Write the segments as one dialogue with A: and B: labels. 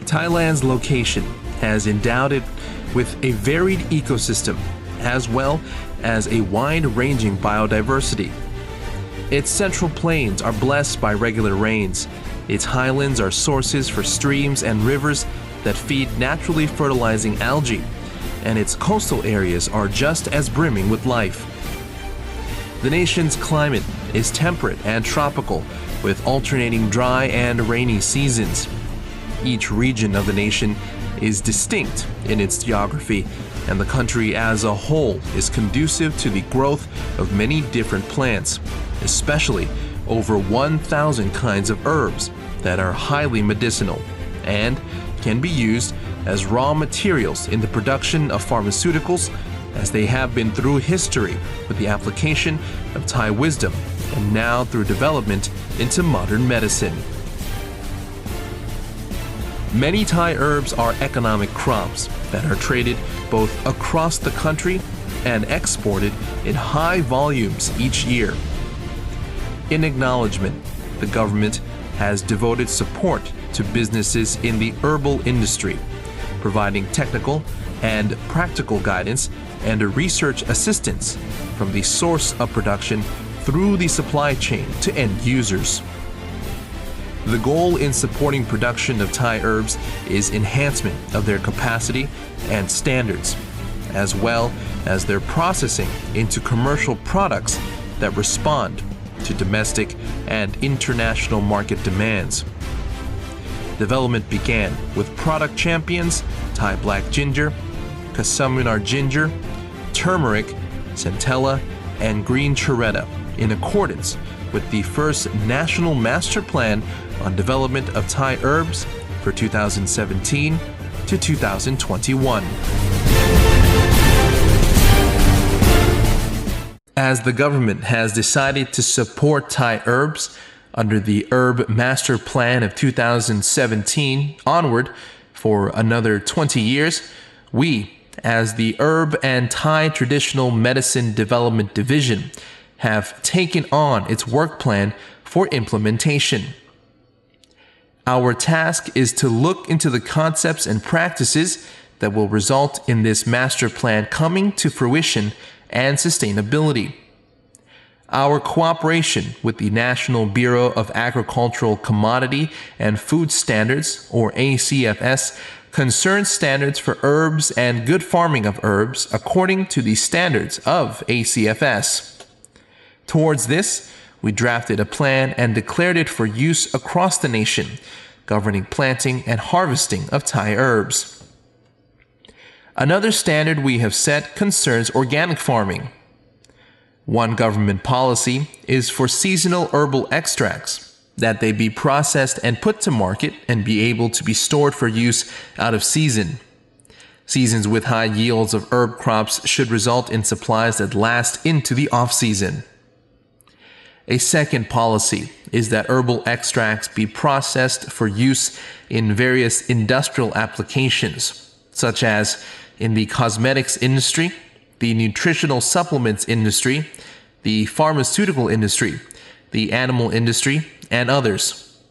A: Thailand's location has endowed it with a varied ecosystem as well as a wide-ranging biodiversity. Its central plains are blessed by regular rains. Its highlands are sources for streams and rivers that feed naturally fertilizing algae, and its coastal areas are just as brimming with life. The nation's climate is temperate and tropical, with alternating dry and rainy seasons. Each region of the nation is distinct in its geography, and the country as a whole is conducive to the growth of many different plants, especially over 1,000 kinds of herbs that are highly medicinal and can be used as raw materials in the production of pharmaceuticals, as they have been through history with the application of Thai wisdom and now through development into modern medicine. Many Thai herbs are economic crops that are traded both across the country and exported in high volumes each year. In acknowledgement, the government has devoted support to businesses in the herbal industry, providing technical and practical guidance and research assistance from the source of production through the supply chain to end users. The goal in supporting production of Thai herbs is enhancement of their capacity and standards, as well as their processing into commercial products that respond to domestic and international market demands. Development began with product champions Thai black ginger, Kasaminar ginger, turmeric, centella, and green choretta in accordance with the first National Master Plan on Development of Thai Herbs for 2017 to 2021. As the government has decided to support Thai herbs under the Herb Master Plan of 2017 onward for another 20 years, we, as the Herb and Thai Traditional Medicine Development Division, have taken on its work plan for implementation. Our task is to look into the concepts and practices that will result in this master plan coming to fruition and sustainability. Our cooperation with the National Bureau of Agricultural Commodity and Food Standards, or ACFS, concerns standards for herbs and good farming of herbs according to the standards of ACFS. Towards this, we drafted a plan and declared it for use across the nation, governing planting and harvesting of Thai herbs. Another standard we have set concerns organic farming. One government policy is for seasonal herbal extracts, that they be processed and put to market and be able to be stored for use out of season. Seasons with high yields of herb crops should result in supplies that last into the off-season. A second policy is that herbal extracts be processed for use in various industrial applications, such as in the cosmetics industry, the nutritional supplements industry, the pharmaceutical industry, the animal industry, and others.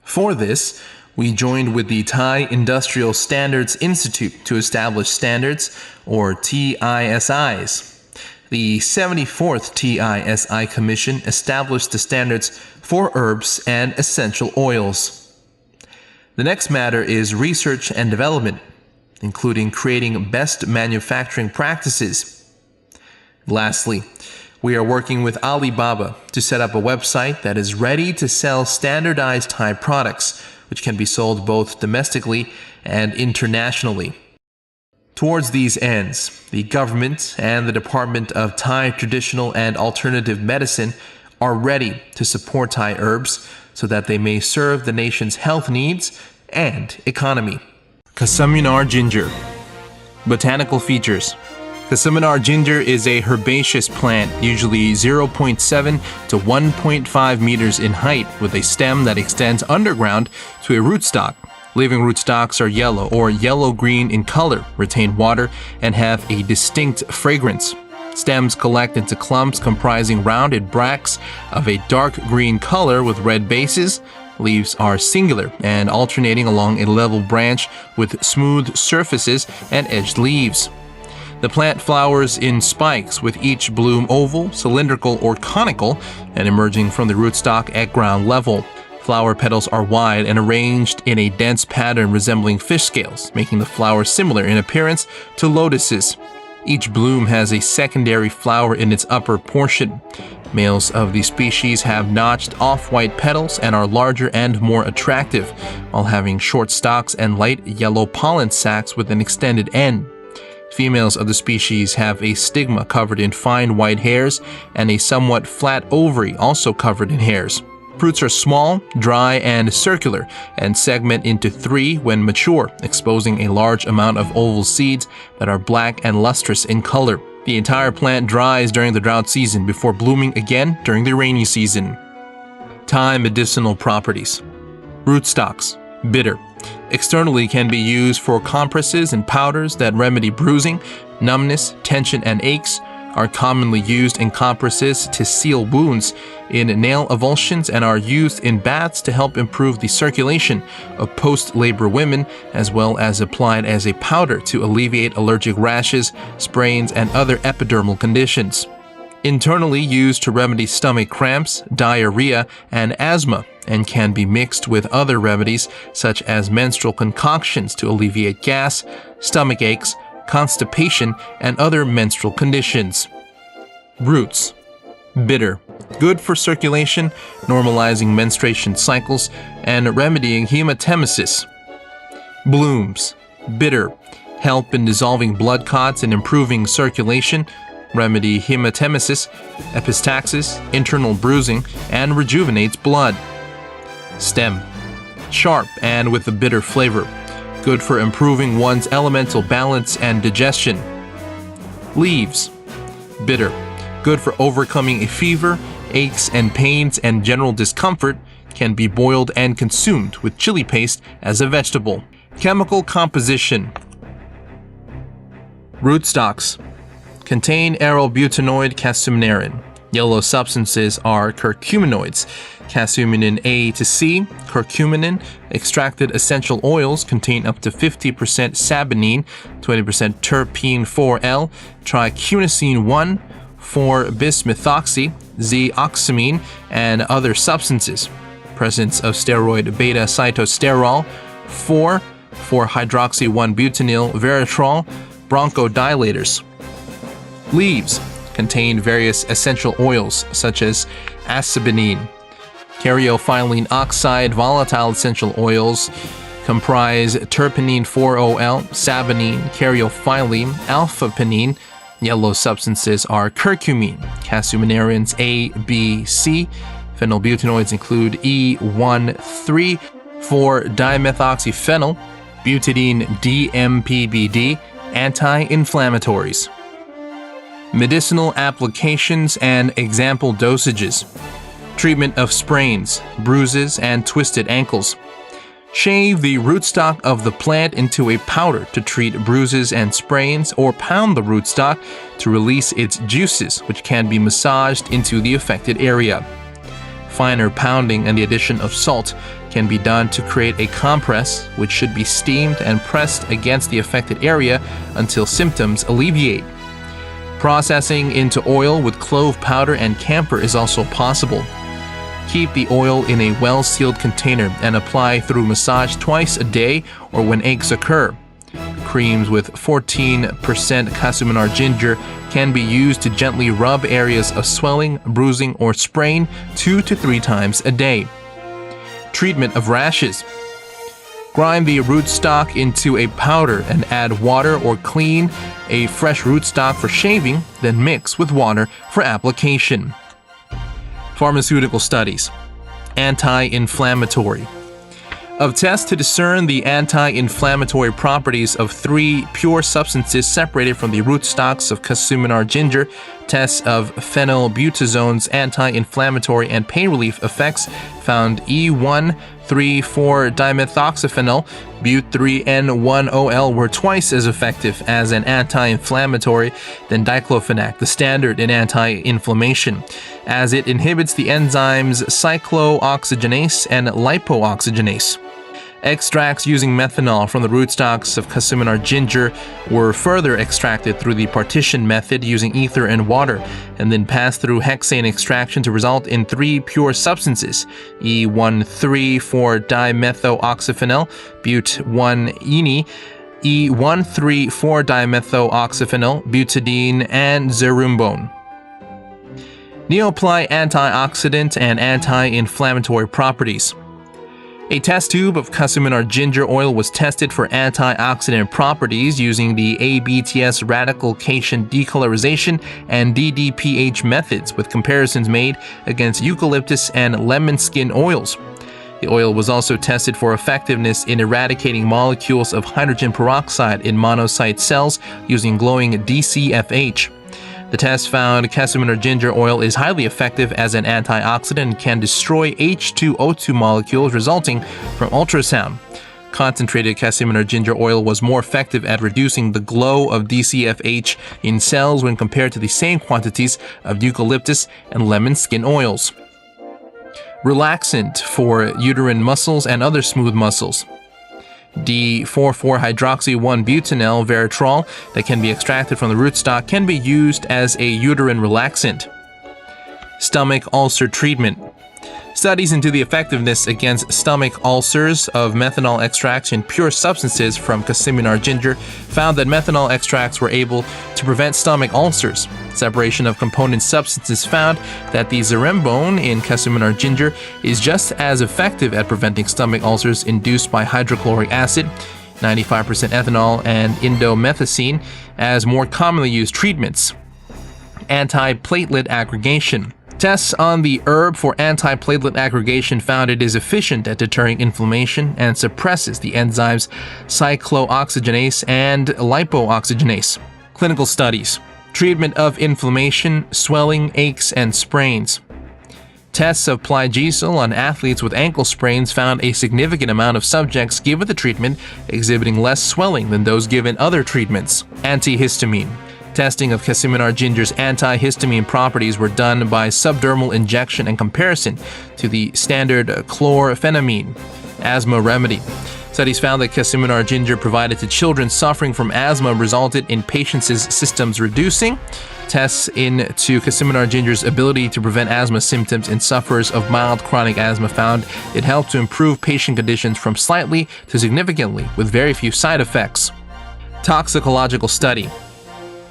A: For this, we joined with the Thai Industrial Standards Institute to establish standards, or TISIs. The 74th TISI Commission established the standards for herbs and essential oils. The next matter is research and development, including creating best manufacturing practices. Lastly, we are working with Alibaba to set up a website that is ready to sell standardized Thai products, which can be sold both domestically and internationally. Towards these ends, the government and the Department of Thai Traditional and Alternative Medicine are ready to support Thai herbs so that they may serve the nation's health needs and economy. Kasaminar ginger. Botanical features. Casiminar ginger is a herbaceous plant, usually 0.7 to 1.5 meters in height, with a stem that extends underground to a rootstock. Living rootstocks are yellow or yellow-green in color, retain water, and have a distinct fragrance. Stems collect into clumps comprising rounded bracts of a dark green color with red bases. Leaves are singular and alternating along a level branch with smooth surfaces and edged leaves. The plant flowers in spikes, with each bloom oval, cylindrical, or conical, and emerging from the rootstock at ground level. Flower petals are wide and arranged in a dense pattern resembling fish scales, making the flower similar in appearance to lotuses. Each bloom has a secondary flower in its upper portion. Males of the species have notched off-white petals and are larger and more attractive, while having short stalks and light yellow pollen sacs with an extended end. Females of the species have a stigma covered in fine white hairs and a somewhat flat ovary also covered in hairs. Fruits are small, dry, and circular, and segment into 3 when mature, exposing a large amount of oval seeds that are black and lustrous in color. The entire plant dries during the drought season before blooming again during the rainy season. Thai medicinal properties. Rootstocks. Bitter. Externally can be used for compresses and powders that remedy bruising, numbness, tension, and aches. Are commonly used in compresses to seal wounds, in nail avulsions, and are used in baths to help improve the circulation of post-labor women, as well as applied as a powder to alleviate allergic rashes, sprains, and other epidermal conditions. Internally used to remedy stomach cramps, diarrhea, and asthma, and can be mixed with other remedies such as menstrual concoctions to alleviate gas, stomach aches, constipation, and other menstrual conditions. Roots. Bitter. Good for circulation, normalizing menstruation cycles, and remedying hematemesis. Blooms. Bitter. Help in dissolving blood clots and improving circulation, remedy hematemesis, epistaxis, internal bruising, and rejuvenates blood. Stem. Sharp and with a bitter flavor. Good for improving one's elemental balance and digestion. Leaves. Bitter. Good for overcoming a fever, aches and pains, and general discomfort. Can be boiled and consumed with chili paste as a vegetable. Chemical composition. Rootstocks. Contain arylbutanoid cassuminarin. Yellow substances are curcuminoids. Casuminin A to C, curcumin, extracted essential oils contain up to 50% saponine, 20% terpene 4L, tricunisine 1, 4-bismethoxy, Z-oxamine, and other substances. Presence of steroid beta-cytosterol, 4-hydroxy-1-butynyl veratrol, bronchodilators. Leaves contain various essential oils such as asabenine. Caryophyllene oxide volatile essential oils comprise terpenine 4-OL, saponine, caryophyllene, alpha-penine. Yellow substances are curcumin, cassuminarins A, B, C. Phenylbutanoids include E1,3, 4-dimethoxyphenyl, butadiene DMPBD, anti-inflammatories. Medicinal applications and example dosages. Treatment of sprains, bruises, and twisted ankles. Shave the rootstock of the plant into a powder to treat bruises and sprains, or pound the rootstock to release its juices, which can be massaged into the affected area. Finer pounding and the addition of salt can be done to create a compress, which should be steamed and pressed against the affected area until symptoms alleviate. Processing into oil with clove powder and camphor is also possible. Keep the oil in a well-sealed container and apply through massage twice a day or when aches occur. Creams with 14% cassuminar ginger can be used to gently rub areas of swelling, bruising, or sprain 2 to 3 times a day. Treatment of rashes. Grind the rootstock into a powder and add water or clean a fresh rootstock for shaving, then mix with water for application. Pharmaceutical studies. Anti-inflammatory. of tests to discern the anti-inflammatory properties of 3 pure substances separated from the rootstocks of Casiminar ginger. Tests of phenylbutozone's anti-inflammatory and pain relief effects found E1,3,4-dimethoxyphenyl but3N1-OL were twice as effective as an anti-inflammatory than diclofenac, the standard in anti-inflammation, as it inhibits the enzymes cyclooxygenase and lipooxygenase. Extracts using methanol from the rootstocks of Casiminar ginger were further extracted through the partition method using ether and water, and then passed through hexane extraction to result in 3 pure substances: E1,3,4-dimethoxyphenyl but1-ene, E1,3,4-dimethoxyphenyl butadiene, and zerumbone. Neoply antioxidant and anti-inflammatory properties. A test tube of Casiminar ginger oil was tested for antioxidant properties using the ABTS radical cation decolorization and DDPH methods, with comparisons made against eucalyptus and lemon skin oils. The oil was also tested for effectiveness in eradicating molecules of hydrogen peroxide in monocyte cells using glowing DCFH. The test found Casiminar ginger oil is highly effective as an antioxidant and can destroy H2O2 molecules resulting from ultrasound. Concentrated Casiminar ginger oil was more effective at reducing the glow of DCFH in cells when compared to the same quantities of eucalyptus and lemon skin oils. Relaxant for uterine muscles and other smooth muscles. D4,4-hydroxy-1-butanol Veritrol that can be extracted from the rootstock can be used as a uterine relaxant. Stomach ulcer treatment. Studies into the effectiveness against stomach ulcers of methanol extracts in pure substances from Casiminar ginger found that methanol extracts were able to prevent stomach ulcers. Separation of component substances found that the zerumbone in Casiminar ginger is just as effective at preventing stomach ulcers induced by hydrochloric acid, 95% ethanol, and indomethacin as more commonly used treatments. Antiplatelet aggregation. Tests on the herb for antiplatelet aggregation found it is efficient at deterring inflammation and suppresses the enzymes cyclooxygenase and lipooxygenase. Clinical studies. Treatment of inflammation, swelling, aches, and sprains. Tests of Plygesil on athletes with ankle sprains found a significant amount of subjects given the treatment exhibiting less swelling than those given other treatments. Antihistamine. Testing of Casiminar ginger's antihistamine properties were done by subdermal injection and comparison to the standard chlorphenamine asthma remedy. Studies found that Casiminar ginger provided to children suffering from asthma resulted in patients' symptoms reducing. Tests into Casiminar ginger's ability to prevent asthma symptoms in sufferers of mild chronic asthma found it helped to improve patient conditions from slightly to significantly with very few side effects. Toxicological study.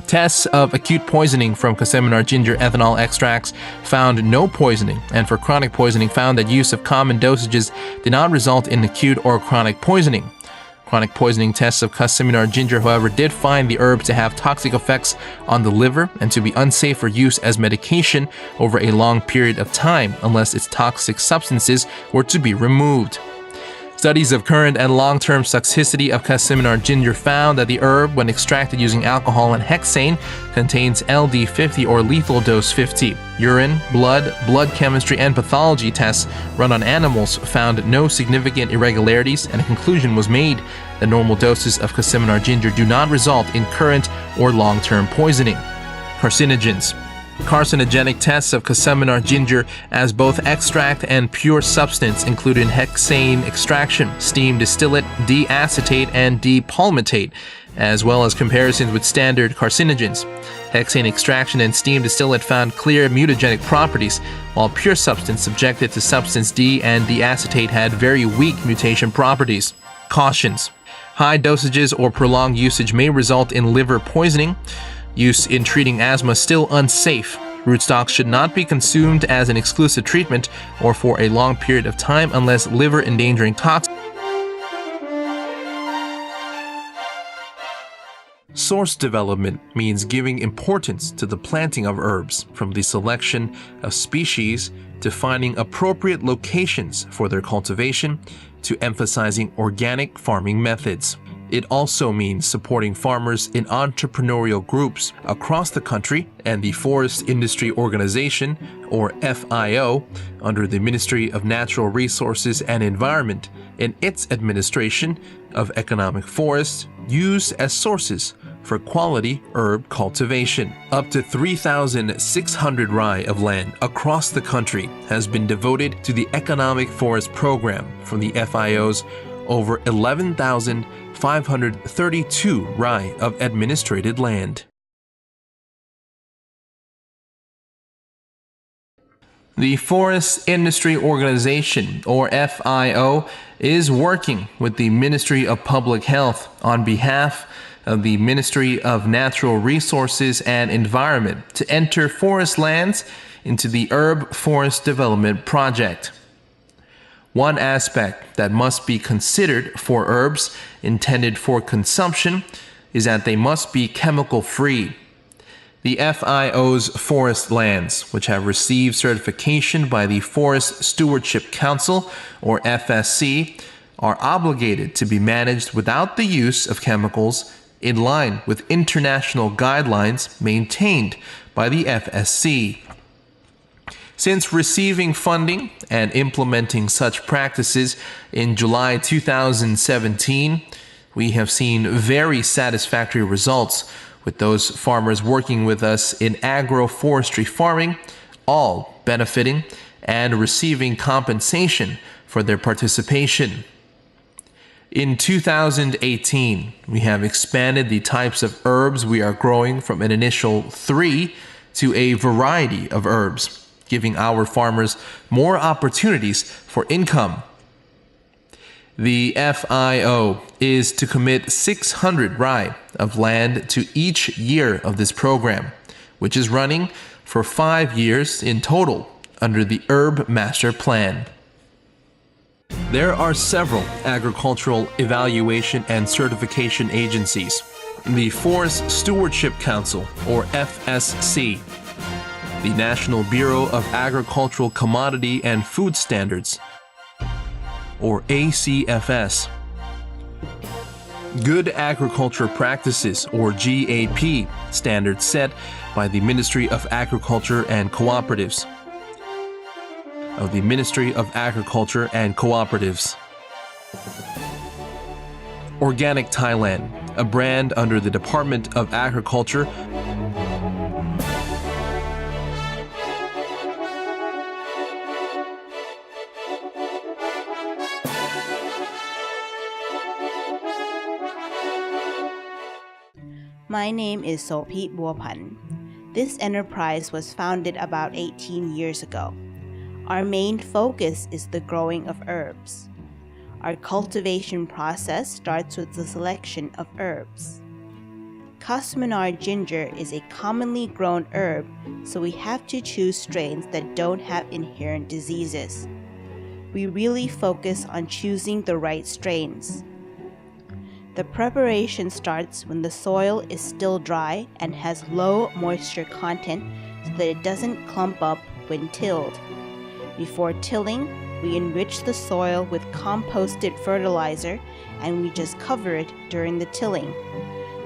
A: Tests of acute poisoning from Casiminar ginger ethanol extracts found no poisoning, and for chronic poisoning found that use of common dosages did not result in acute or chronic poisoning. Chronic poisoning tests of Casiminar ginger, however, did find the herb to have toxic effects on the liver and to be unsafe for use as medication over a long period of time unless its toxic substances were to be removed. Studies of current and long-term toxicity of Casiminar ginger found that the herb, when extracted using alcohol and hexane, contains LD50 or lethal dose 50. Urine, blood chemistry, and pathology tests run on animals found no significant irregularities, and a conclusion was made that normal doses of Casiminar ginger do not result in current or long-term poisoning. Carcinogens. Carcinogenic tests of Casiminar ginger as both extract and pure substance included hexane extraction, steam distillate, D-acetate, and D-palmitate, as well as comparisons with standard carcinogens. Hexane extraction and steam distillate found clear mutagenic properties, while pure substance subjected to substance D and D-acetate had very weak mutation properties. Cautions. High dosages or prolonged usage may result in liver poisoning. Use in treating asthma still unsafe. Rootstocks should not be consumed as an exclusive treatment or for a long period of time unless liver-endangering toxins. Source development means giving importance to the planting of herbs, from the selection of species to finding appropriate locations for their cultivation to emphasizing organic farming methods. It also means supporting farmers in entrepreneurial groups across the country and the Forest Industry Organization, or FIO, under the Ministry of Natural Resources and Environment in its administration of economic forests used as sources for quality herb cultivation. Up to 3,600 rai of land across the country has been devoted to the economic forest program from the FIO's over 11,532 rai of administrated land. The Forest Industry Organization, or FIO, is working with the Ministry of Public Health on behalf of the Ministry of Natural Resources and Environment to enter forest lands into the Herb Forest Development Project. One aspect that must be considered for herbs intended for consumption is that they must be chemical-free. The FIO's forest lands, which have received certification by the Forest Stewardship Council, or FSC, are obligated to be managed without the use of chemicals in line with international guidelines maintained by the FSC. Since receiving funding and implementing such practices in July 2017, we have seen very satisfactory results with those farmers working with us in agroforestry farming, all benefiting and receiving compensation for their participation. In 2018, we have expanded the types of herbs we are growing from an initial 3 to a variety of herbs, giving our farmers more opportunities for income. The FIO is to commit 600 rai of land to each year of this program, which is running for 5 years in total under the Herb Master Plan. There are several agricultural evaluation and certification agencies: the Forest Stewardship Council, or FSC, the National Bureau of Agricultural Commodity and Food Standards, or ACFS, Good Agriculture Practices, or GAP, standards set by the Ministry of Agriculture and Cooperatives, of the Ministry of Agriculture and Cooperatives. Organic Thailand, a brand under the Department of Agriculture,
B: My name is Sopit Buapan. This enterprise was founded about 18 years ago. Our main focus is the growing of herbs. Our cultivation process starts with the selection of herbs. Kasminar ginger is a commonly grown herb, so we have to choose strains that don't have inherent diseases. We really focus on choosing the right strains. The preparation starts when the soil is still dry and has low moisture content so that it doesn't clump up when tilled. Before tilling, we enrich the soil with composted fertilizer and we just cover it during the tilling.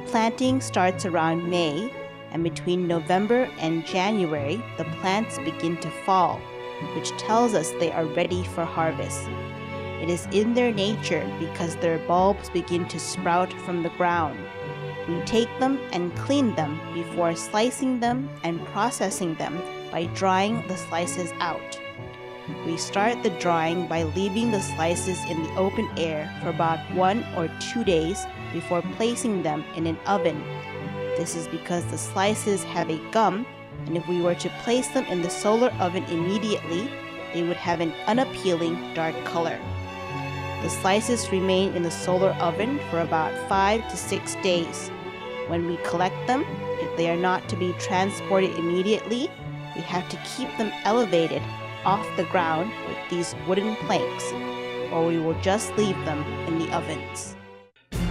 B: Planting starts around May, and between November and January, the plants begin to fall, which tells us they are ready for harvest. It is in their nature because their bulbs begin to sprout from the ground. We take them and clean them before slicing them and processing them by drying the slices out. We start the drying by leaving the slices in the open air for about 1 or 2 days before placing them in an oven. This is because the slices have a gum, and if we were to place them in the solar oven immediately, they would have an unappealing dark color. The slices remain in the solar oven for about 5 to 6 days. When we collect them, if they are not to be transported immediately, we have to keep them elevated off the ground with these wooden planks, or we will just leave them in the ovens.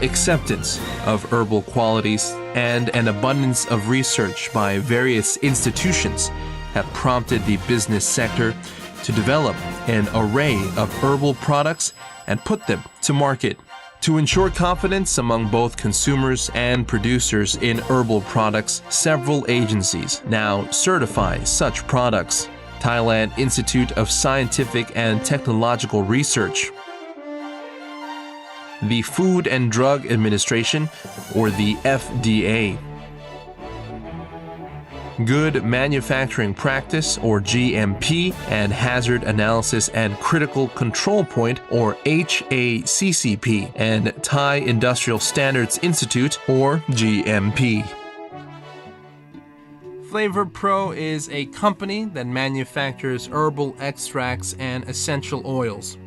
A: acceptance of herbal qualities and an abundance of research by various institutions have prompted the business sector to develop an array of herbal products and put them to market. To ensure confidence among both consumers and producers in herbal products, several agencies now certify such products. Thailand Institute of Scientific and Technological Research, the Food and Drug Administration, or the FDA, Good Manufacturing Practice, or GMP, and Hazard Analysis and Critical Control Point, or HACCP, and Thai Industrial Standards Institute, or GMP. Flavor Pro is a company that manufactures herbal extracts and essential oils.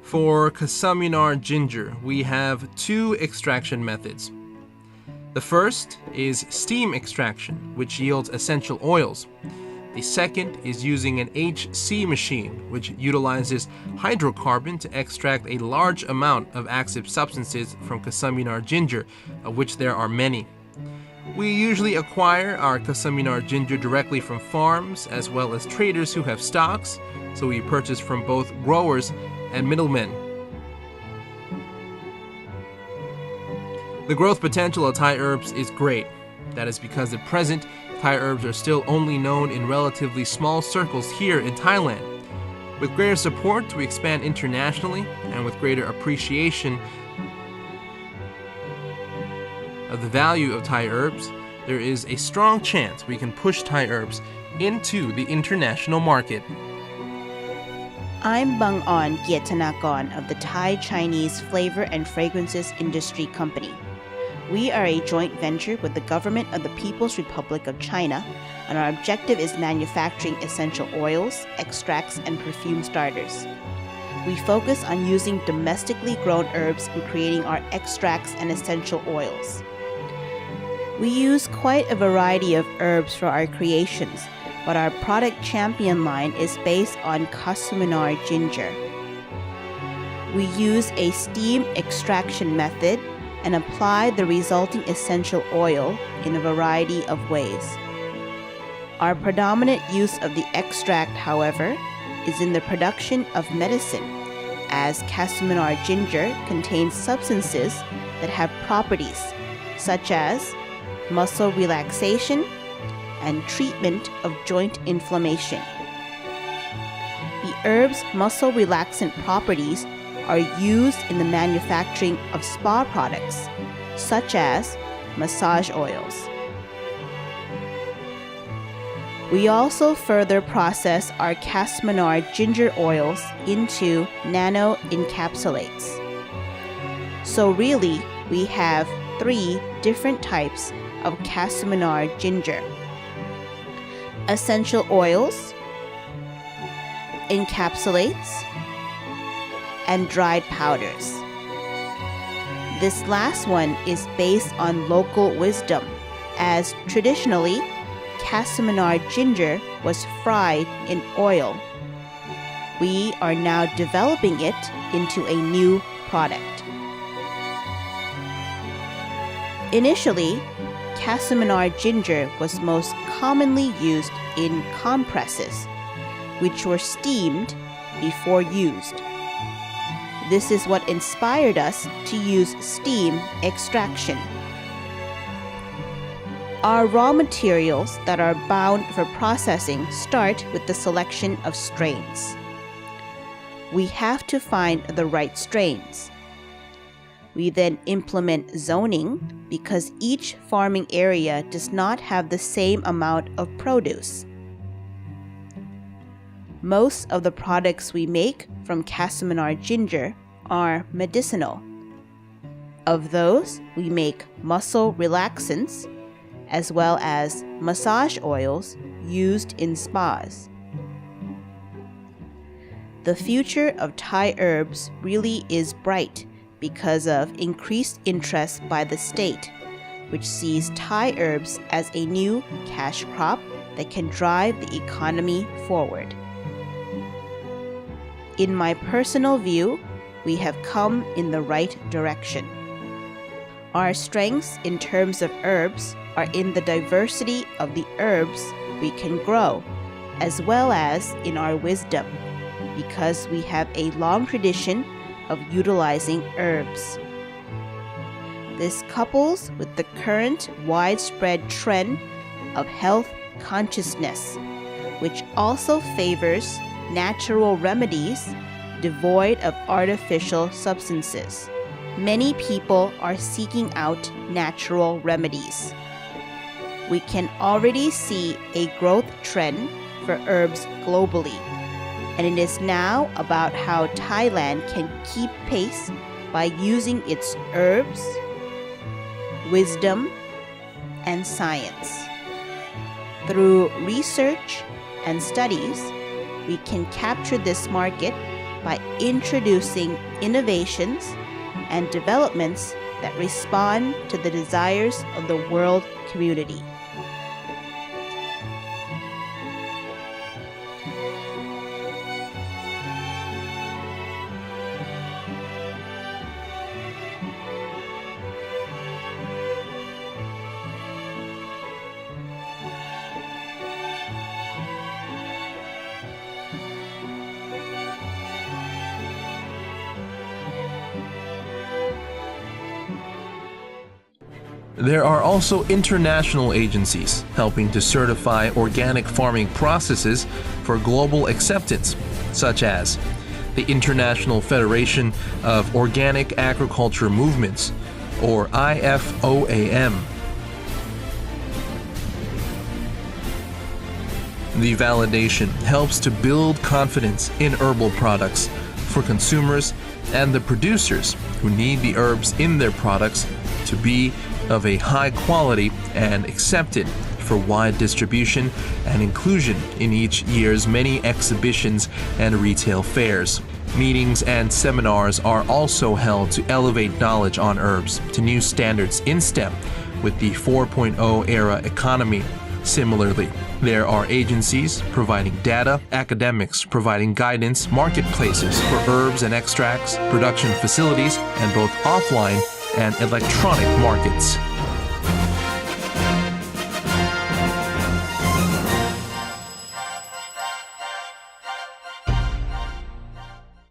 A: For Kasaminar ginger, we have two extraction methods. The first is steam extraction, which yields essential oils. The second is using an HC machine, which utilizes hydrocarbon to extract a large amount of active substances from Kasaminar ginger, of which there are many. We usually acquire our Kasaminar ginger directly from farms as well as traders who have stocks, so we purchase from both growers and middlemen. The growth potential of Thai herbs is great. That is because at present, Thai herbs are still only known in relatively small circles here in Thailand. With greater support to expand internationally and with greater appreciation of the value of Thai herbs, there is a strong chance we can push Thai herbs into the international market.
B: I'm Bang-on Gietanakon of the Thai Chinese Flavor and Fragrances Industry Company. We are a joint venture with the government of the People's Republic of China, and our objective is manufacturing essential oils, extracts, and perfume starters. We focus on using domestically grown herbs in creating our extracts and essential oils. We use quite a variety of herbs for our creations, but our product champion line is based on Kasaminar ginger. We use a steam extraction method and apply the resulting essential oil in a variety of ways. Our predominant use of the extract, however, is in the production of medicine, as Kasaminar ginger contains substances that have properties such as muscle relaxation and treatment of joint inflammation. The herb's muscle relaxant properties are used in the manufacturing of spa products, such as massage oils. We also further process our Kasaminar ginger oils into nano encapsulates. So really, we have 3 different types of Kasaminar ginger: essential oils, encapsulates, and dried powders. This last one is based on local wisdom, as traditionally, Kasaminar ginger was fried in oil. We are now developing it into a new product. Initially, Kasaminar ginger was most commonly used in compresses, which were steamed before used. This is what inspired us to use steam extraction. Our raw materials that are bound for processing start with the selection of strains. We have to find the right strains. We then implement zoning because each farming area does not have the same amount of produce. Most of the products we make from Kasaminar ginger are medicinal. Of those, we make muscle relaxants as well as massage oils used in spas. The future of Thai herbs really is bright because of increased interest by the state, which sees Thai herbs as a new cash crop that can drive the economy forward. In my personal view, we have come in the right direction. Our strengths in terms of herbs are in the diversity of the herbs we can grow, as well as in our wisdom, because we have a long tradition of utilizing herbs. This couples with the current widespread trend of health consciousness, which also favors natural remedies devoid of artificial substances. Many people are seeking out natural remedies. We can already see a growth trend for herbs globally, and it is now about how Thailand can keep pace by using its herbs, wisdom, and science. Through research and studies, we can capture this market by introducing innovations and developments that respond to the desires of the world community.
A: There are also international agencies helping to certify organic farming processes for global acceptance, such as the International Federation of Organic Agriculture Movements, or IFOAM. The validation helps to build confidence in herbal products for consumers and the producers who need the herbs in their products to be of a high quality and accepted for wide distribution and inclusion in each year's many exhibitions and retail fairs. Meetings and seminars are also held to elevate knowledge on herbs to new standards in step with the 4.0 era economy. Similarly, there are agencies providing data, academics providing guidance, marketplaces for herbs and extracts, production facilities, and both offline and electronic markets.